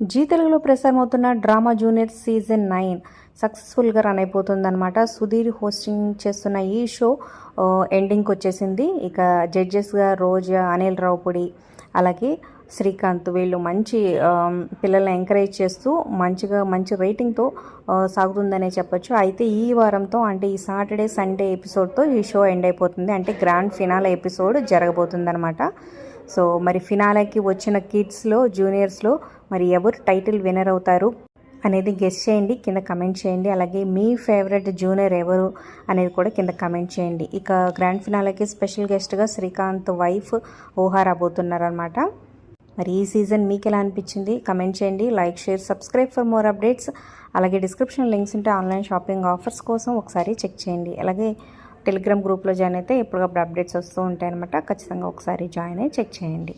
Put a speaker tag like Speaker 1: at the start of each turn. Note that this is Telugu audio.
Speaker 1: జీ తెలుగులో ప్రసారమవుతున్న డ్రామా జూనియర్ సీజన్ 9 సక్సెస్ఫుల్గా రన్ అయిపోతుందన్నమాట. సుధీర్ హోస్టింగ్ చేస్తున్న ఈ షో ఎండింగ్కి వచ్చేసింది. ఇక జడ్జెస్గా రోజా, అనిల్ రావుపూడి, అలాగే శ్రీకాంత్ వీళ్ళు మంచి పిల్లల్ని ఎంకరేజ్ చేస్తూ మంచి రేటింగ్తో సాగుతుందనే చెప్పొచ్చు. అయితే ఈ వారంతో అంటే ఈ సాటర్డే సండే ఎపిసోడ్తో ఈ షో ఎండ్ అయిపోతుంది. అంటే గ్రాండ్ ఫినాలే ఎపిసోడ్ జరగబోతుందన్నమాట. సో మరి ఫినాలేకి వచ్చిన కిడ్స్లో జూనియర్స్లో మరి ఎవరు టైటిల్ విన్నర్ అవుతారు అనేది గెస్ చేయండి, కింద కమెంట్ చేయండి. అలాగే మీ ఫేవరెట్ జూనియర్ ఎవరు అనేది కూడా కింద కమెంట్ చేయండి. ఇక గ్రాండ్ ఫినాలేకి స్పెషల్ గెస్ట్గా శ్రీకాంత్ వైఫ్ ఊహా రాబోతున్నారనమాట. మరి ఈ సీజన్ మీకు ఎలా అనిపించింది కమెంట్ చేయండి. Like, share, subscribe for more updates. అలాగే డిస్క్రిప్షన్ లింక్స్ ఉంటే ఆన్లైన్ షాపింగ్ ఆఫర్స్ కోసం ఒకసారి చెక్ చేయండి. అలాగే టెలిగ్రామ్ గ్రూప్లో జాయిన్ అయితే ఎప్పటికప్పుడు అప్డేట్స్ వస్తూ ఉంటాయి అనమాట. ఖచ్చితంగా ఒకసారి జాయిన్ అయ్యి చెక్ చేయండి.